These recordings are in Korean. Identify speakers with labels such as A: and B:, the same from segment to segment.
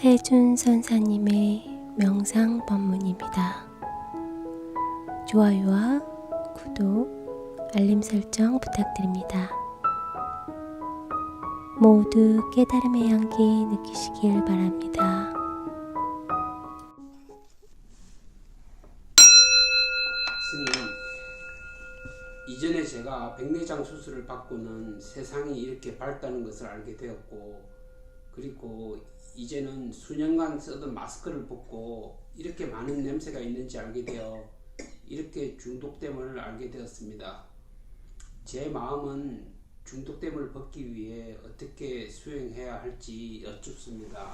A: 해준 선사님의 명상 법문입니다. 좋아요와 구독, 알림 설정 부탁드립니다. 모두 깨달음의 향기 느끼시길 바랍니다.
B: 스님, 이전에 제가 백내장 수술을 받고는 세상이 이렇게 밝다는 것을 알게 되었고, 그리고 이제는 수년간 쓰던 마스크를 벗고 이렇게 많은 냄새가 있는지 알게 되어 이렇게 중독됨을 알게 되었습니다. 제 마음은 중독됨을 벗기 위해 어떻게 수행해야 할지 여쭙습니다.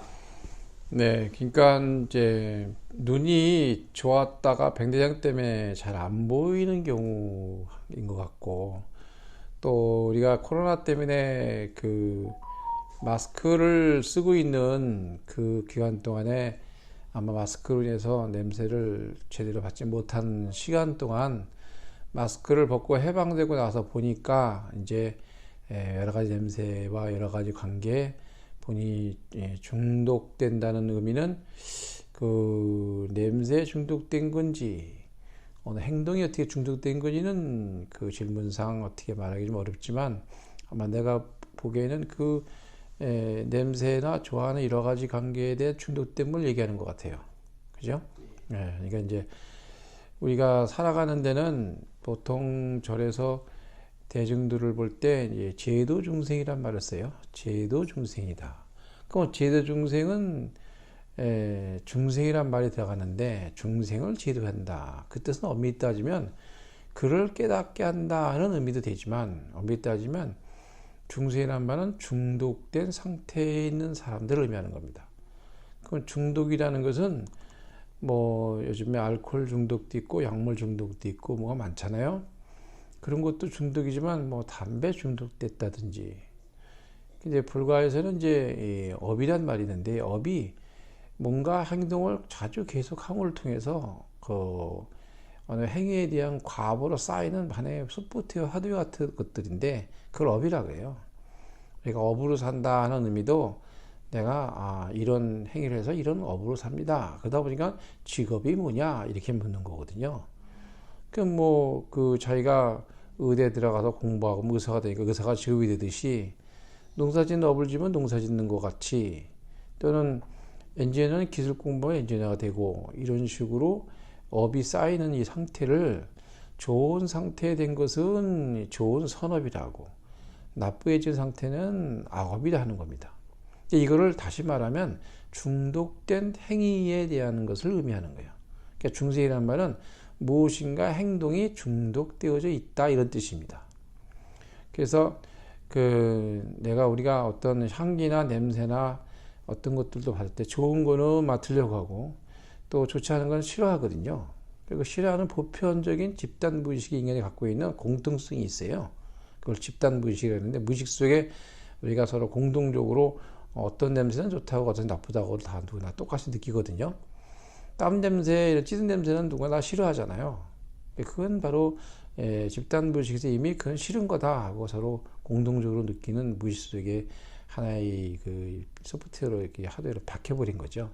C: 네, 그러니까 이제 눈이 좋았다가 백내장 때문에 잘 안 보이는 경우인 것 같고, 또 우리가 코로나 때문에 그 마스크를 쓰고 있는 그 기간 동안에 아마 마스크로 인해서 냄새를 제대로 받지 못한 시간 동안 마스크를 벗고 해방되고 나서 보니까 이제 여러 가지 냄새와 여러 가지 관계에 본인이 중독된다는 의미는 그 냄새에 중독된 건지 어느 행동이 어떻게 중독된 건지는 그 질문상 어떻게 말하기 좀 어렵지만 아마 내가 보기에는 그 냄새나 좋아하는 여러 가지 관계에 대한 중독됨을 얘기하는 것 같아요. 그죠? 그러니까 이제 우리가 살아가는 데는 보통 절에서 대중들을 볼 때 제도 중생이란 말을 써요. 제도 중생이다. 그럼 제도 중생은 중생이란 말이 들어가는데 중생을 제도한다. 그 뜻은 엄밀히 따지면 그를 깨닫게 한다는 의미도 되지만 엄밀히 따지면 중생이란 말은 중독된 상태에 있는 사람들을 의미하는 겁니다. 그럼 중독이라는 것은 뭐 요즘에 알코올 중독도 있고 약물 중독도 있고 뭐가 많잖아요. 그런 것도 중독이지만 뭐 담배 중독됐다든지 이제 불가에서는 이제 업이란 말이 있는데 업이 뭔가 행동을 자주 계속 함을 통해서 그 어느 행위에 대한 과보로 쌓이는 하나의 소프트웨어 하드웨어 같은 것들인데 그걸 업이라고 해요. 그러니까 업으로 산다 하는 의미도 내가 이런 행위를 해서 이런 업으로 삽니다. 그러다 보니까 직업이 뭐냐 이렇게 묻는 거거든요. 그럼 뭐 그 자기가 의대 들어가서 공부하고 의사가 되니까 의사가 직업이 되듯이 농사짓는 업을 지면 농사 짓는 것 같이 또는 엔지니어는 기술 공부하면 엔지니어가 되고 이런 식으로 업이 쌓이는 이 상태를 좋은 상태에 된 것은 좋은 선업이라고 나쁘해진 상태는 악업이라 하는 겁니다. 이거를 다시 말하면 중독된 행위에 대한 것을 의미하는 거예요. 그러니까 중생이라는 말은 무엇인가 행동이 중독되어져 있다 이런 뜻입니다. 그래서 우리가 어떤 향기나 냄새나 어떤 것들도 받을 때 좋은 거는 맡으려고 하고 또 좋지 않은 건 싫어하거든요. 그리고 싫어하는 보편적인 집단 무의식이 인간이 갖고 있는 공통성이 있어요. 그걸 집단 무의식이라고 하는데 무의식 속에 우리가 서로 공동적으로 어떤 냄새는 좋다고 어떤 나쁘다고 다 누구나 똑같이 느끼거든요. 땀 냄새, 이런 찌든 냄새는 누구나 다 싫어하잖아요. 그건 바로 집단 무의식에서 이미 그건 싫은 거다 하고 서로 공동적으로 느끼는 무의식 속에 하나의 그 소프트웨어로 이렇게 하드웨어로 박혀버린 거죠.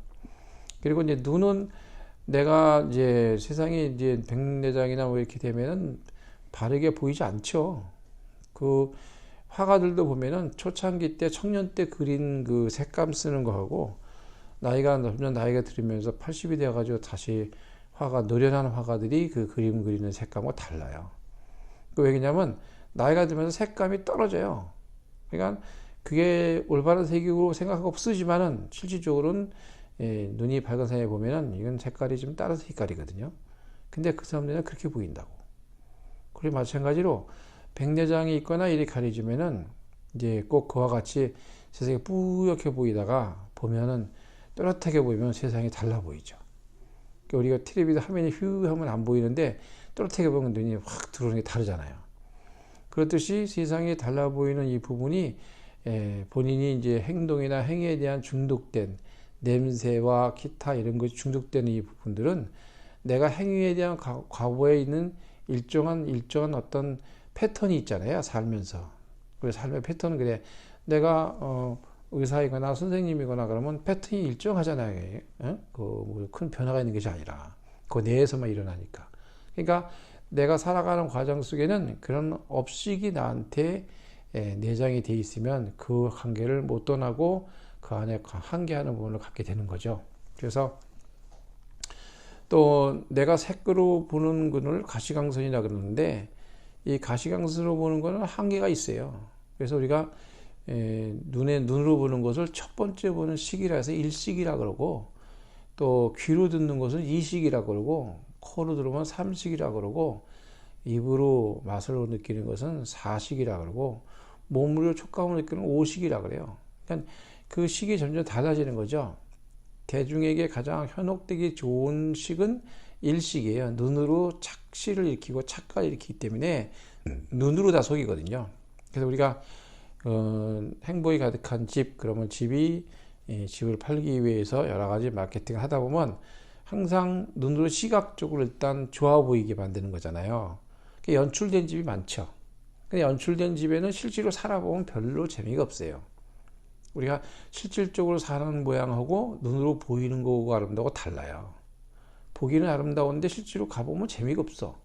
C: 그리고 이제 눈은 내가 이제 세상에 이제 백내장이나 뭐 이렇게 되면은 바르게 보이지 않죠. 그 화가들도 보면은 초창기 때 청년 때 그린 그 색감 쓰는 거하고 점점 나이가 들으면서 80이 되어가지고 다시 노련한 화가들이 그 그림 그리는 색감과 달라요. 왜 그러냐면 나이가 들면서 색감이 떨어져요. 그러니까 그게 올바른 색이고 생각하고 쓰지만은 실질적으로는 눈이 밝은 사람에 보면은 이건 색깔이 좀 다른 색깔이거든요. 근데 그 사람들은 그렇게 보인다고. 그리고 마찬가지로 백내장이 있거나 이렇게 가려지면은 이제 꼭 그와 같이 세상이 뿌옇게 보이다가 보면은 또렷하게 보이면 세상이 달라 보이죠. 그러니까 우리가 텔레비전 화면이 휴 하면 안 보이는데 또렷하게 보면 눈이 확 들어오는 게 다르잖아요. 그렇듯이 세상이 달라 보이는 이 부분이 본인이 이제 행동이나 행위에 대한 중독된 냄새와 기타 이런 것이 중독되는 이 부분들은 내가 행위에 대한 과거에 있는 일정한 어떤 패턴이 있잖아요. 살면서. 그래서 삶의 패턴은 그래. 내가 의사이거나 선생님이거나 그러면 패턴이 일정하잖아요. 큰 변화가 있는 것이 아니라 그 내에서만 일어나니까. 그러니까 내가 살아가는 과정 속에는 그런 업식이 나한테 내장이 돼 있으면 그 한계를 못 떠나고 그 안에 한계하는 부분을 갖게 되는 거죠. 그래서 또 내가 색으로 보는 것을 가시광선이라 그러는데 이 가시광선으로 보는 것은 한계가 있어요. 그래서 우리가 눈으로 보는 것을 첫 번째 보는 시기라 해서 일식이라 그러고, 또 귀로 듣는 것은 이식이라 그러고, 코로 들으면 삼식이라 그러고, 입으로 맛으로 느끼는 것은 사식이라 그러고, 몸으로 촉감을 느끼는 오식이라 그래요. 그러니까 그 식이 점점 달라지는 거죠. 대중에게 가장 현혹되기 좋은 식은 일식이에요. 눈으로 착시를 일으키고 착각을 일으키기 때문에 눈으로 다 속이거든요. 그래서 우리가 행복이 가득한 집, 그러면 집을 팔기 위해서 여러 가지 마케팅을 하다 보면 항상 눈으로 시각적으로 일단 좋아 보이게 만드는 거잖아요. 연출된 집이 많죠. 근데 연출된 집에는 실제로 살아보면 별로 재미가 없어요. 우리가 실질적으로 사는 모양하고 눈으로 보이는 거고 아름다고 달라요. 보기는 아름다운데 실제로 가보면 재미가 없어.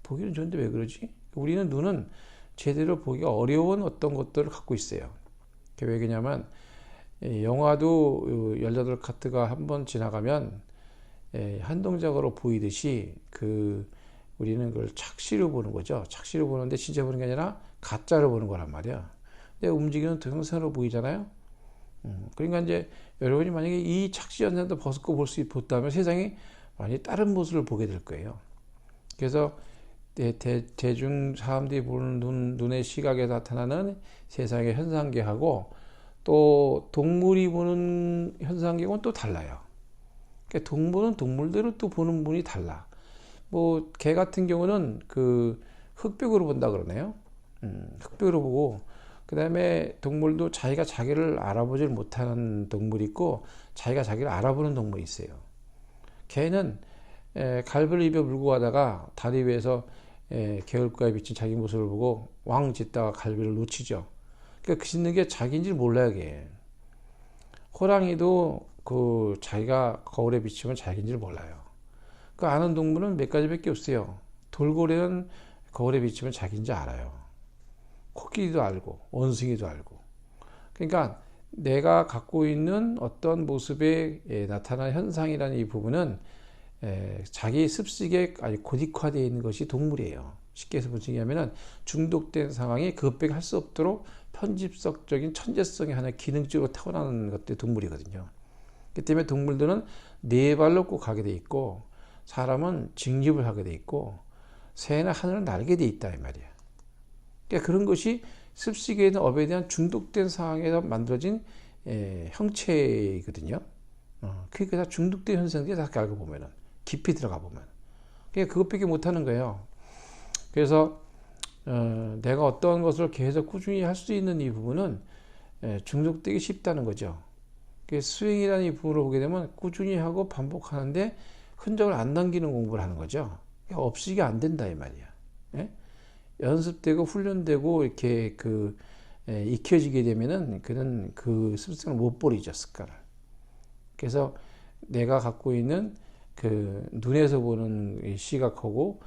C: 보기는 좋은데 왜 그러지? 우리는 눈은 제대로 보기가 어려운 어떤 것들을 갖고 있어요. 그게 왜 그러냐면 영화도 18카트가 한번 지나가면 한 동작으로 보이듯이 우리는 그걸 착시로 보는 거죠. 착시로 보는데 진짜 보는 게 아니라 가짜로 보는 거란 말이야. 근데 움직이는 동영상으로 보이잖아요. 그러니까 이제 여러분이 만약에 이 착시 현상도 벗고 봤다면 세상이 완전히 다른 모습을 보게 될 거예요. 그래서 대중 사람들이 보는 눈의 시각에 나타나는 세상의 현상계하고 또 동물이 보는 현상계하고는 또 달라요. 그러니까 동물은 동물대로 또 보는 분이 달라. 뭐 개 같은 경우는 흑백으로 본다 그러네요. 흑백으로 보고, 그 다음에 동물도 자기가 자기를 알아보질 못하는 동물이 있고 자기가 자기를 알아보는 동물이 있어요. 개는 갈비를 입에 물고 가다가 다리 위에서 개울가에 비친 자기 모습을 보고 왕 짖다가 갈비를 놓치죠. 그러니까 그 짖는 게 자기인지 몰라요, 개. 호랑이도 자기가 거울에 비치면 자기인지 몰라요. 그 아는 동물은 몇 가지밖에 없어요. 돌고래는 거울에 비치면 자기인지 알아요. 코끼리도 알고 원숭이도 알고. 그러니까 내가 갖고 있는 어떤 모습에 나타난 현상이라는 이 부분은 자기 습식에 아주 고딕화되어 있는 것이 동물이에요. 쉽게 해서 무슨 얘기냐면 중독된 상황이 그것밖에 할 수 없도록 편집성적인 천재성이 하나 기능적으로 타고나는 것들이 동물이거든요. 그렇기 때문에 동물들은 네 발로 꼭 가게 돼 있고, 사람은 직립을 하게 돼 있고, 새나 하늘은 날게 돼 있다 이 말이야. 그러니까 그런 것이 습식에 있는 업에 대한 중독된 상황에서 만들어진 형체이거든요. 그게 다 중독된 현상들이 다 알고 보면은, 깊이 들어가 보면. 그러니까 그것밖에 못하는 거예요. 그래서 내가 어떤 것을 계속 꾸준히 할 수 있는 이 부분은 중독되기 쉽다는 거죠. 스윙이라는 이 부분을 보게 되면 꾸준히 하고 반복하는데 흔적을 안 남기는 공부를 하는 거죠. 업식이 안 된다 이 말이야. 연습되고 훈련되고 이렇게 익혀지게 되면은 그는 그 습성을 못 버리죠, 습관을. 그래서 내가 갖고 있는 눈에서 보는 시각하고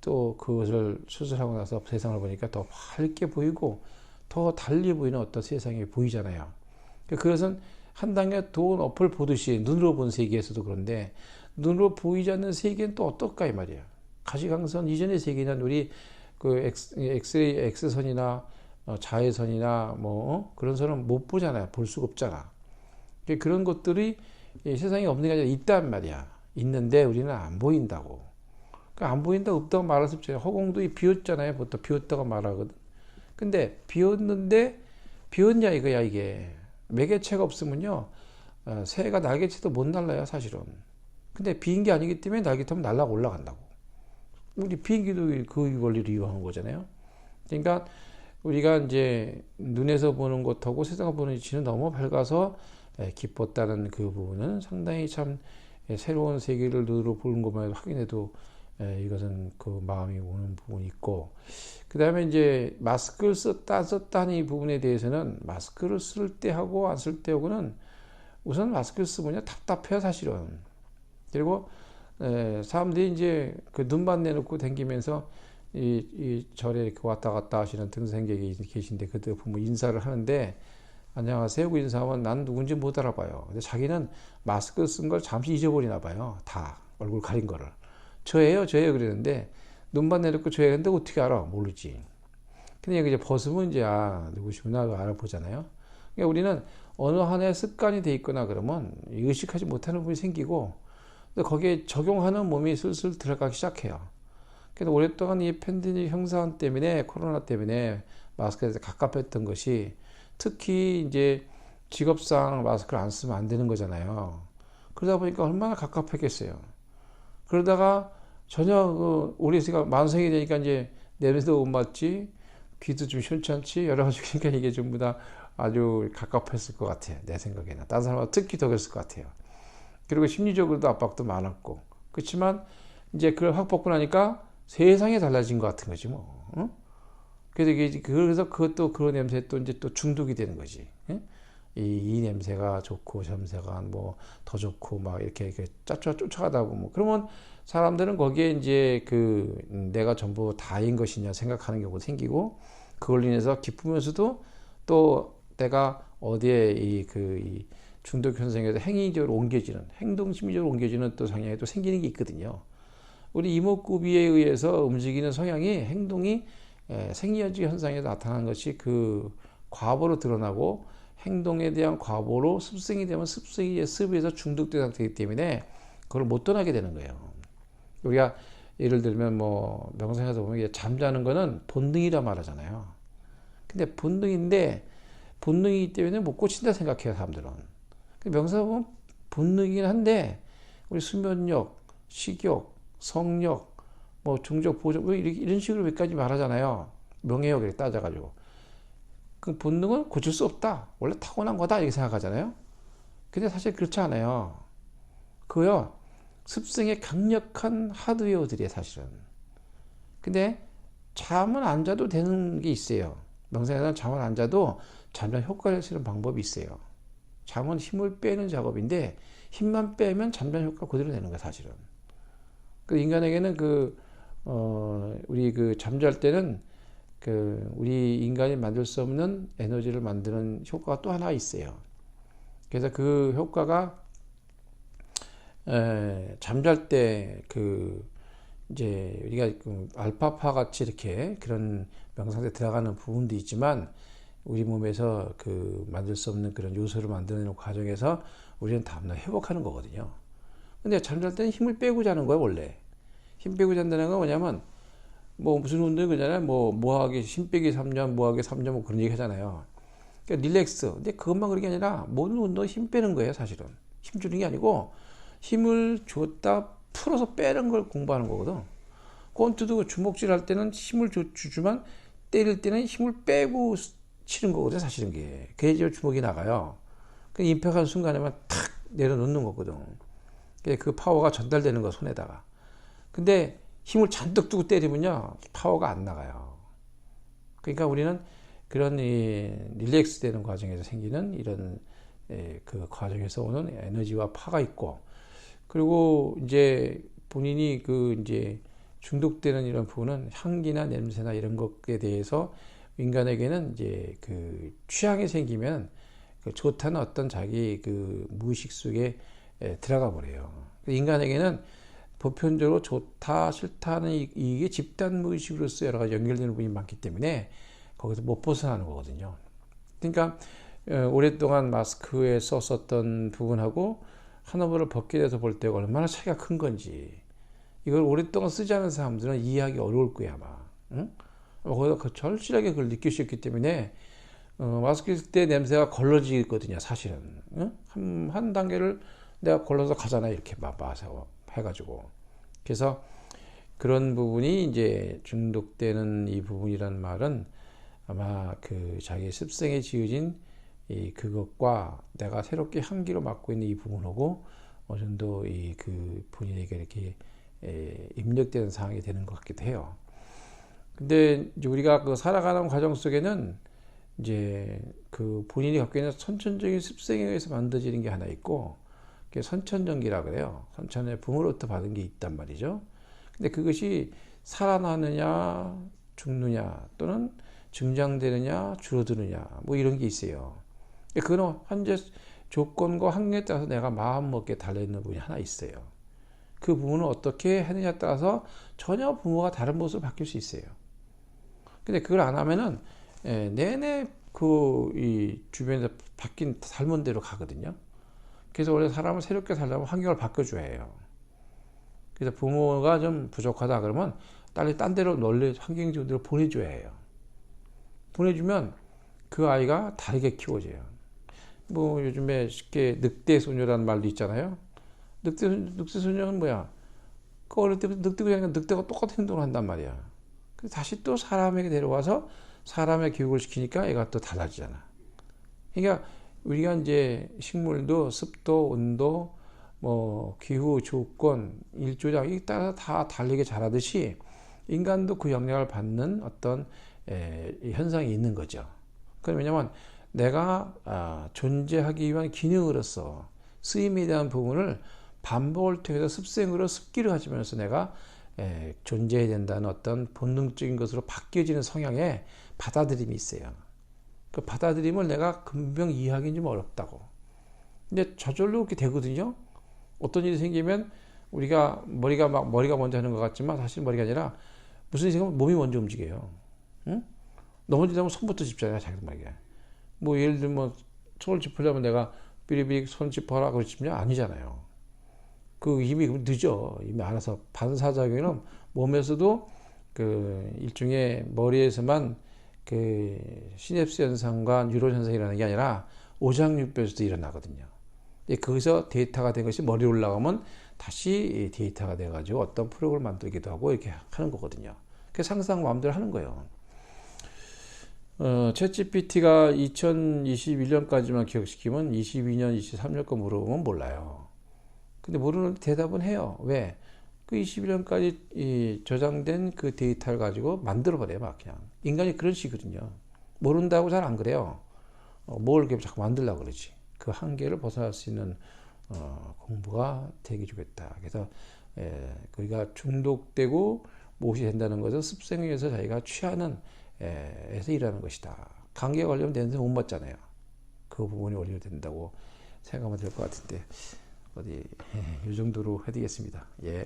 C: 또 그것을 수술하고 나서 세상을 보니까 더 밝게 보이고 더 달리 보이는 어떤 세상이 보이잖아요. 그것은 한 단계 더 높을 보듯이 눈으로 본 세계에서도 그런데 눈으로 보이지 않는 세계는 또 어떨까 이 말이야. 가시광선 이전의 세계는 우리 엑스레이 X선이나 자외선이나 그런 선은 못 보잖아요. 볼 수가 없잖아. 그런 것들이 세상에 없는 게 아니라 있단 말이야. 있는데 우리는 안 보인다고. 그러니까 안 보인다고 없다고 말할 수 없잖아요. 허공도 비었잖아요. 보통 비었다고 말하거든. 근데 비었는데 비었냐 이거야 이게. 매개체가 없으면요. 새가 날개치도 못 날라요 사실은. 근데 비인 게 아니기 때문에 날개 타면 날아가 올라간다고. 우리 비행기도 그 원리를 이용한 거잖아요. 그러니까 우리가 이제 눈에서 보는 것하고 세상을 보는 지는 너무 밝아서 기뻤다는 그 부분은 상당히 참 새로운 세계를 눈으로 보는 것만 해도 확인해도 이것은 그 마음이 오는 부분이 있고, 그 다음에 이제 마스크를 썼다는 이 부분에 대해서는 마스크를 쓸 때 하고 안 쓸 때 하고는 우선 마스크를 쓰면 답답해요, 사실은. 그리고 사람들이 이제 그 눈만 내놓고 다니면서 이 절에 이렇게 왔다 갔다 하시는 등산객이 계신데 그들 보면 인사를 하는데 안녕하세요 하고 인사하면 난 누군지 못 알아봐요. 근데 자기는 마스크 쓴 걸 잠시 잊어버리나 봐요. 다 얼굴 가린 거를. 저예요 그랬는데 눈만 내놓고 저예요. 근데 어떻게 알아? 모르지. 근데 이제 벗으면 이제 누구시구나 알아보잖아요. 그러니까 우리는 어느 하나의 습관이 돼 있거나 그러면 의식하지 못하는 부분이 생기고 또 거기에 적용하는 몸이 슬슬 들어가기 시작해요. 그래서 오랫동안 이 팬데믹 형상 때문에 코로나 때문에 마스크에서 갑갑했던 것이 특히 이제 직업상 마스크를 안 쓰면 안 되는 거잖아요. 그러다 보니까 얼마나 갑갑했겠어요. 그러다가 전혀 우리 만성이 되니까 이제 냄새도 못 맡지, 귀도 좀 시원찮지, 여러 가지 그러니까 이게 전부 다 아주 갑갑했을 것 같아요. 내 생각에는. 다른 사람은 특히 더 그랬을 것 같아요. 그리고 심리적으로도 압박도 많았고. 그렇지만 이제 그걸 확 벗고 나니까 세상이 달라진 것 같은 거지 뭐. 응? 그래서 그것도 그런 냄새에 또 이제 또 중독이 되는 거지. 응? 이 냄새가 좋고 저 냄새가 뭐 더 좋고 막 이렇게 쫓아가다 보면 그러면 사람들은 거기에 이제 그 내가 전부 다인 것이냐 생각하는 경우가 생기고 그걸로 인해서 기쁘면서도 또 내가 어디에 이 중독 현상에서 행위적으로 옮겨지는 행동 심리적으로 옮겨지는 또 성향이 또 생기는 게 있거든요. 우리 이목구비에 의해서 움직이는 성향이 행동이 생리적 현상에 나타나는 것이 그 과보로 드러나고 행동에 대한 과보로 습성이 되면 습성이 습에서 중독된 상태이기 때문에 그걸 못 떠나게 되는 거예요. 우리가 예를 들면 뭐 명상에서 보면 이게 잠자는 거는 본능이라 말하잖아요. 근데 본능인데 본능이기 때문에 못 고친다 생각해요, 사람들은. 명상 보면 본능이긴 한데 우리 수면력, 식욕, 성욕, 뭐 중적, 보적 이런 식으로 몇 가지 말하잖아요. 명예욕 이렇게 따져가지고. 그 본능은 고칠 수 없다. 원래 타고난 거다 이렇게 생각하잖아요. 근데 사실 그렇지 않아요. 그거요. 습성의 강력한 하드웨어들이에요, 사실은. 근데 잠은 안 자도 되는 게 있어요. 명상에서는 잠을 안 자도 잠잠 효과를 쓰는 방법이 있어요. 잠은 힘을 빼는 작업인데 힘만 빼면 잠잠 효과 그대로 되는 거예요, 사실은. 그 인간에게는 우리 잠잘 때는 우리 인간이 만들 수 없는 에너지를 만드는 효과가 또 하나 있어요. 그래서 그 효과가 잠잘 때 이제 우리가 알파파 같이 이렇게 그런 명상에 들어가는 부분도 있지만 우리 몸에서 만들 수 없는 그런 요소를 만드는 과정에서 우리는 다음날 회복하는 거거든요. 근데 잠잘 때는 힘을 빼고 자는 거예요, 원래. 힘 빼고 잔다는 건 뭐냐면 뭐 무슨 운동이 그잖아요. 뭐 모아하기 힘 빼기 3년, 모아하기 3년 뭐 그런 얘기 하잖아요. 그러니까 릴렉스. 근데 그것만 그런 게 아니라 모든 운동은 힘 빼는 거예요, 사실은. 힘 주는 게 아니고 힘을 줬다 풀어서 빼는 걸 공부하는 거거든. 권투도 주먹질 할 때는 힘을 주지만 때릴 때는 힘을 빼고 치는 거거든, 사실은 그게. 그래야 주먹이 나가요. 그 임팩한 순간에만 탁 내려놓는 거거든. 그 파워가 전달되는 거, 손에다가. 근데 힘을 잔뜩 두고 때리면요, 파워가 안 나가요. 그러니까 우리는 그런 릴렉스 되는 과정에서 생기는 이런 그 과정에서 오는 에너지와 파가 있고, 그리고 이제 본인이 이제 중독되는 이런 부분은 향기나 냄새나 이런 것에 대해서 인간에게는 이제 취향이 생기면 좋다는 어떤 자기 무의식 속에 들어가 버려요. 인간에게는 보편적으로 좋다 싫다는 이게 집단 무의식으로서 여러 가지 연결되는 부분이 많기 때문에 거기서 못 벗어나는 거거든요. 그러니까 오랫동안 마스크에 썼었던 부분하고 하나를 벗게 돼서 볼 때가 얼마나 차이가 큰 건지 이걸 오랫동안 쓰지 않은 사람들은 이해하기 어려울 거야 아마. 응? 거기서 절실하게 그걸 느낄 수 있기 때문에 마스크 쓸 때 냄새가 걸러지거든요, 사실은. 응? 한 단계를 내가 걸러서 가잖아, 이렇게 마셔 해가지고. 그래서 그런 부분이 이제 중독되는 이 부분이란 말은 아마 자기 습성에 지어진 그것과 내가 새롭게 향기로 맡고 있는 이 부분하고 어느 정도 본인에게 이렇게 입력되는 상황이 되는 것 같기도 해요. 근데 이제 우리가 그 살아가는 과정 속에는 이제 그 본인이 갖고 있는 선천적인 습성에 의해서 만들어지는 게 하나 있고, 그게 선천전기라 그래요. 선천의 부모로부터 받은 게 있단 말이죠. 근데 그것이 살아나느냐, 죽느냐, 또는 증장되느냐, 줄어드느냐, 뭐 이런 게 있어요. 그건 현재 조건과 환경에 따라서 내가 마음먹기에 달려있는 부분이 하나 있어요. 그 부분을 어떻게 하느냐에 따라서 전혀 부모가 다른 모습으로 바뀔 수 있어요. 근데 그걸 안 하면은 내내 이 주변에서 바뀐 삶은 대로 가거든요. 그래서 원래 사람을 새롭게 살려면 환경을 바꿔줘야 해요. 그래서 부모가 좀 부족하다 그러면 딸이 딴 데로 원래 환경 좋은 데로 보내줘야 해요. 보내주면 그 아이가 다르게 키워져요. 뭐 요즘에 쉽게 늑대소녀라는 말도 있잖아요. 늑대소녀는 뭐야? 그 어릴 때부터 늑대가 똑같은 행동을 한단 말이야. 그래서 다시 또 사람에게 데려와서 사람의 교육을 시키니까 애가 또 달라지잖아. 그러니까 우리가 이제 식물도 습도, 온도, 뭐 기후, 조건, 일조량 이 따라 다 다르게 자라듯이 인간도 그 영향을 받는 어떤 현상이 있는 거죠. 그럼 왜냐면 내가 존재하기 위한 기능으로서 쓰임에 대한 부분을 반복을 통해서 습생으로 습기를 가지면서 내가 존재해야 된다는 어떤 본능적인 것으로 바뀌어지는 성향에 받아들임이 있어요. 그 받아들임을 내가 금방 이해하기는 좀 어렵다고. 근데 저절로 그렇게 되거든요. 어떤 일이 생기면 우리가 머리가 먼저 하는 것 같지만 사실 머리가 아니라 무슨 일이 생기면 몸이 먼저 움직여요. 응? 넘어지려면 손부터 짚잖아요, 자기 말이야. 뭐 예를 들면 손을 짚으려면 내가 삐리삐리 손 짚어라 그러지면 아니잖아요. 그 이미 늦어. 이미 알아서 반사작용은 몸에서도 그 일종의 머리에서만 그 시냅스 현상과 뉴런 현상이라는 게 아니라 오장육부에서도 일어나거든요. 거기서 데이터가 된 것이 머리에 올라가면 다시 데이터가 돼가지고 어떤 프로그램을 만들기도 하고 이렇게 하는 거거든요. 그 상상 마음대로 하는 거예요. 챗GPT가 2021년까지만 기억시키면 22년, 23년 거 물어보면 몰라요. 근데 모르는 대답은 해요. 왜? 그 21년까지 저장된 그 데이터를 가지고 만들어버려요, 막 그냥. 인간이 그런 식이거든요. 모른다고 잘 안 그래요. 뭘 이렇게 자꾸 만들려고 그러지. 그 한계를 벗어날 수 있는 공부가 되게 좋겠다. 그래서 우리가 중독되고 무엇이 된다는 것은 습성에 의해서 자기가 취하는 에서 일하는 것이다. 감기에 걸리면 냄새 못 맡잖아요. 그 부분이 원리가 된다고 생각하면 될 것 같은데 어디 이 정도로 해드리겠습니다. 예.